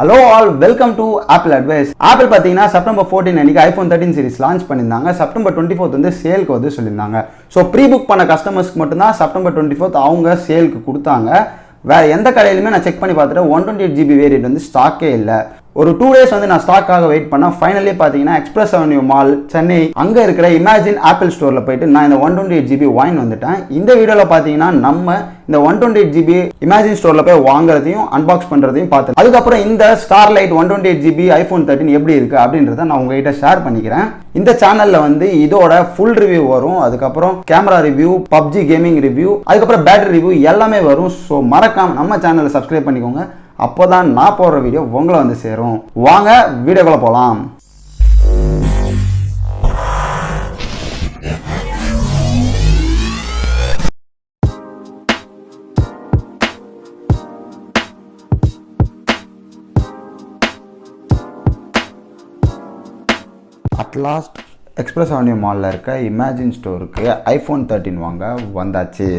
Hello all, welcome to Apple Advice. Apple பார்த்தீங்கன்னா September 14 அன்னைக்கு iPhone 13 series launch பண்ணிருந்தாங்க. September 24th வந்து சேல்க்கு வந்து சொல்லிருந்தாங்க. ஸோ ப்ரீ புக் பண்ண கஸ்டமர்ஸ்க்கு மட்டும்தான் September 24th அவங்க சேல்க்கு கொடுத்தாங்க. வேற எந்த கடையிலுமே நான் செக் பண்ணி பார்த்துட்டு 128GB வேரியன்ட் வந்து ஸ்டாக்கே இல்லை. ஒரு 2 days வந்து நான் ஸ்டாக்காக வெயிட் பண்ணேன். ஃபைனலி பார்த்தீங்கன்னா எக்ஸ்பிரஸ் அவென்யூ மால் சென்னை அங்கே இருக்கிற இமேஜின் ஆப்பிள் ஸ்டோரில் போயிட்டு நான் இந்த 128GB வாங்கி வந்துட்டேன். இந்த வீடியோவில் பார்த்தீங்கன்னா நம்ம இந்த 128GB இமேஜின் ஸ்டோரில் போய் வாங்குறதையும் அன்பாக்ஸ் பண்ணுறதையும் பார்த்தேன். அதுக்கப்புறம் இந்த ஸ்டார்லைட் 128GB iPhone 13 எப்படி இருக்குது அப்படின்றத நான் உங்ககிட்ட ஷேர் பண்ணிக்கிறேன். இந்த சேனலில் வந்து இதோட ஃபுல் ரிவ்யூ வரும், அதுக்கப்புறம் camera review, PUBG gaming review, அதுக்கப்புறம் பேட்டரி ரிவ்யூ எல்லாமே வரும். ஸோ மறக்காம நம்ம சேனலை சப்ஸ்கிரைப் பண்ணிக்கோங்க. அப்போதான் நான் போடுற வீடியோ உங்களை வந்து சேரும். வாங்க வீடியோக்குள்ள போலாம். அட்லாஸ்ட் எக்ஸ்பிரஸ் அவென்யூ மாலில் இருக்க இமேஜின் ஸ்டோருக்கு iPhone 13 வாங்க வந்தாச்சு.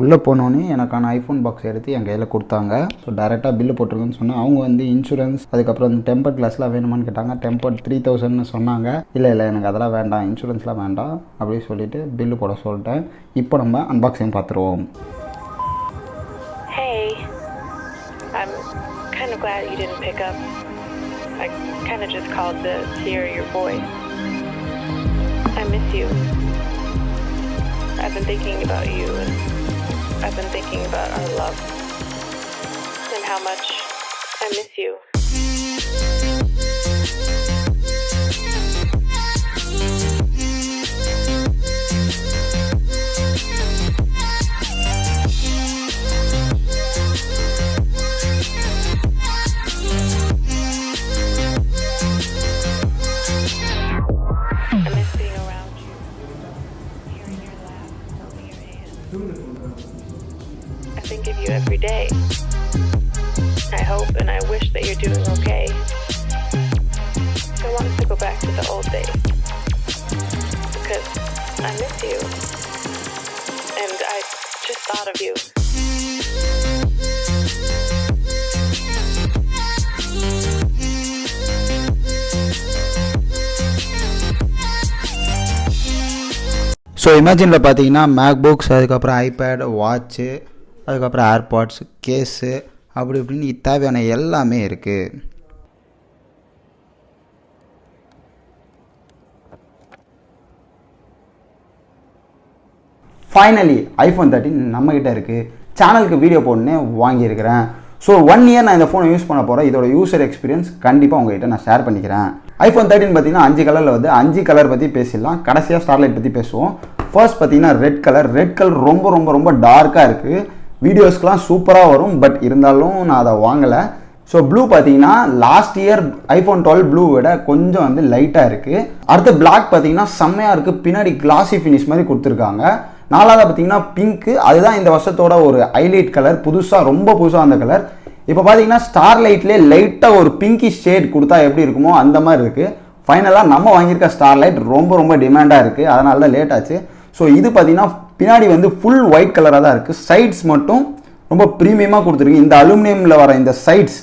உள்ளே போனோன்னே எனக்கான ஐஃபோன் பாக்ஸ் எடுத்து என் கையில் கொடுத்தாங்க. ஸோ டேரெக்டாக பில்லு போட்டிருக்குன்னு சொன்னால் அவங்க வந்து இன்சூரன்ஸ் அதுக்கப்புறம் வந்து டெம்பர் கிளாஸ்லாம் வேணுமான்னு கேட்டாங்க. டெம்பர் 3000ன்னு சொன்னாங்க. இல்லை எனக்கு அதெல்லாம் வேண்டாம், இன்சூரன்ஸ்லாம் வேண்டாம் அப்படின்னு சொல்லிட்டு பில்லு போட சொல்லிட்டேன். இப்போ நம்ம அன்பாக்சிங் பார்த்துருவோம். Hey, I'm kind of glad you didn't pick up. I kind of just called to hear your voice. I miss you. I've been thinking about you and I've been thinking about our love and how much I miss you. I miss being around you, hearing your laugh, holding your hand. I think of you every day. I hope and I wish that you're doing okay. I want us to go back to the old days because I miss you and I just thought of you. So இமேஜினில் பார்த்தீங்கன்னா MacBooks, அதுக்கப்புறம் iPad, watch, அதுக்கப்புறம் AirPods, case அப்படி இப்படின்னு தேவையான எல்லாமே இருக்குது. Finally iPhone 13 நம்மக்கிட்ட இருக்குது. சேனலுக்கு வீடியோ போடனே வாங்கியிருக்கிறேன். ஸோ 1 year நான் இந்த ஃபோனை யூஸ் பண்ண போகிறேன். இதோட யூசர் எக்ஸ்பீரியன்ஸ் கண்டிப்பாக உங்கள்கிட்ட நான் ஷேர் பண்ணிக்கிறேன். iPhone 13 பார்த்தீங்கன்னா 5 கலரில் வந்து 5 கலர் பற்றி பேசிடலாம். கடைசியாக ஸ்டார்லைட் பற்றி பேசுவோம். ஃபர்ஸ்ட் பார்த்தீங்கன்னா ரெட் கலர் ரொம்ப ரொம்ப ரொம்ப டார்க்காக இருக்குது. வீடியோஸ்க்கெலாம் சூப்பராக வரும், பட் இருந்தாலும் நான் அதை வாங்கலை. ஸோ ப்ளூ பார்த்தீங்கன்னா லாஸ்ட் இயர் iPhone 12 ப்ளூ விட கொஞ்சம் வந்து லைட்டாக இருக்குது. அடுத்து பிளாக் பார்த்தீங்கன்னா செம்மையாக இருக்குது. பின்னாடி கிளாசி ஃபினிஷ் மாதிரி கொடுத்துருக்காங்க. நாலாவது பார்த்தீங்கன்னா பிங்க்கு, அதுதான் இந்த வருஷத்தோட ஒரு ஹைலைட் கலர். ரொம்ப புதுசாக அந்த கலர். இப்போ பார்த்தீங்கன்னா ஸ்டார்லைட்லேயே லைட்டாக ஒரு பிங்கி ஷேட் கொடுத்தா எப்படி இருக்குமோ அந்த மாதிரி இருக்குது. ஃபைனலாக நம்ம வாங்கியிருக்க ஸ்டார்லைட் ரொம்ப டிமாண்டாக இருக்குது, அதனால தான் லேட் ஆச்சு. ஸோ இது பார்த்தீங்கன்னா பின்னாடி வந்து ஃபுல் ஒயிட் கலராக தான் இருக்குது. சைட்ஸ் மட்டும் ரொம்ப ப்ரீமியமாக கொடுத்துருக்கு. இந்த அலுமினியமில் வர இந்த சைட்ஸ்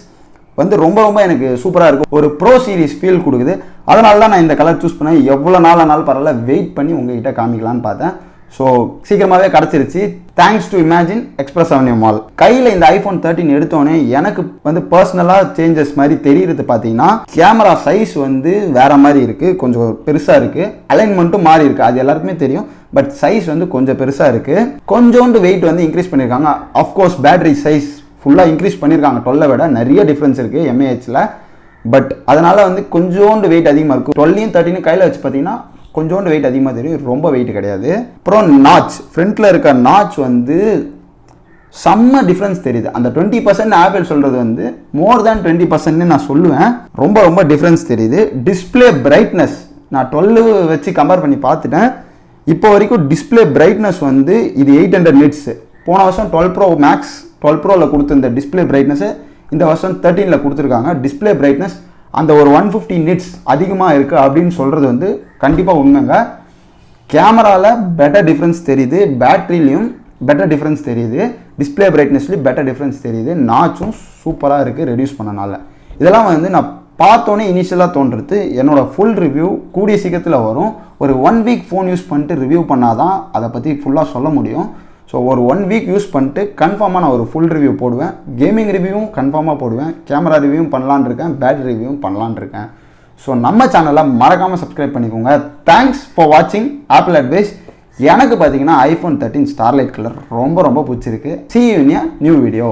வந்து ரொம்ப எனக்கு சூப்பராக இருக்குது. ஒரு ப்ரோ சீரிஸ் ஃபீல் கொடுக்குது. அதனால தான் நான் இந்த கலர் சூஸ் பண்ணேன். எவ்வளோ நாள் பரவாயில்ல, வெயிட் பண்ணி உங்ககிட்ட காமிக்கலான்னு பார்த்தேன். ஸோ சீக்கிரமாகவே கிடச்சிருச்சு. Thanks to imagine express avenue mall. கையில் இந்த iPhone 13 எடுத்தோடனே எனக்கு வந்து பர்சனலாக சேஞ்சஸ் மாதிரி தெரியுறது பார்த்தீங்கன்னா, கேமரா சைஸ் வந்து வேற மாதிரி இருக்குது, கொஞ்சம் பெருசாக இருக்குது. அலைன்மெண்ட்டும் மாறி இருக்குது, அது எல்லாருக்குமே தெரியும். பட் சைஸ் வந்து கொஞ்சம் பெருசாக இருக்குது. கொஞ்சோண்டு வெயிட் வந்து இன்க்ரீஸ் பண்ணியிருக்காங்க. ஆஃப்கோர்ஸ் பேட்டரி சைஸ் ஃபுல்லாக இன்க்ரீஸ் பண்ணியிருக்காங்க. 12 விட நிறைய டிஃப்ரென்ஸ் இருக்குது mAhல. பட் அதனால் வந்து கொஞ்சோண்டு வெயிட் அதிகமாக இருக்கும். 12 13 கையில் வச்சு பார்த்தீங்கன்னா கொஞ்சோண்டு வெயிட் அதிகமாக தெரியும், ரொம்ப வெயிட் கிடையாது. அப்புறம் நாட்ச், ஃப்ரண்ட்டில் இருக்க நாட்ச் வந்து செம்ம டிஃப்ரென்ஸ் தெரியுது. அந்த 20% ஆப்பிள் சொல்கிறது வந்து மோர் தேன் 20%ன்னு நான் சொல்லுவேன். ரொம்ப ரொம்ப டிஃப்ரென்ஸ் தெரியுது. டிஸ்பிளே பிரைட்னஸ் நான் 12 வச்சு கம்பேர் பண்ணி பார்த்துட்டேன். இப்போ வரைக்கும் டிஸ்பிளே பிரைட்னஸ் வந்து இது 800 nits. போன வருஷம் 12 Pro Max 12 Proவில் கொடுத்த இந்த டிஸ்பிளே பிரைட்னஸை இந்த வருஷம் 13ல் கொடுத்துருக்காங்க. டிஸ்பிளே பிரைட்னஸ் அந்த ஒரு 150 nits அதிகமாக இருக்குது அப்படின்னு சொல்கிறது வந்து கண்டிப்பாக உண்மைங்க. கேமராவில் பெட்டர் டிஃப்ரென்ஸ் தெரியுது, பேட்டரிலையும் பெட்டர் டிஃப்ரென்ஸ் தெரியுது, டிஸ்பிளே பிரைட்னஸ்லேயும் பெட்டர் டிஃப்ரென்ஸ் தெரியுது. நாச்சும் சூப்பராக இருக்குது ரெடியூஸ் பண்ணனால. இதெல்லாம் வந்து நான் பார்த்தோன்னே இனிஷியலாக தோன்றுறது. என்னோடய ஃபுல் ரிவ்யூ கூடிய சீக்கிரத்தில் வரும். ஒரு 1 week ஃபோன் யூஸ் பண்ணிட்டு ரிவ்யூ பண்ணால் தான் அதை பற்றி ஃபுல்லாக சொல்ல முடியும். ஸோ ஒரு 1 week யூஸ் பண்ணிட்டு கன்ஃபார்மாக நான் ஒரு ஃபுல் ரிவ்யூ போடுவேன். கேமிங் ரிவ்யூவும் கன்ஃபார்மாக போடுவேன், கேமரா ரிவ்யூவும் பண்ணலான் இருக்கேன், பேட்டரி ரிவ்யூவும் பண்ணலான் இருக்கேன். ஸோ நம்ம சேனலை மறக்காமல் சப்ஸ்கிரைப் பண்ணிக்கோங்க. தேங்க்ஸ் ஃபார் வாட்சிங் ஆப்பிள் அட்வைஸ். எனக்கு பார்த்தீங்கன்னா iPhone 13 ஸ்டார்லைட் கலர் ரொம்ப ரொம்ப பிடிச்சிருக்கு. See you in a new video.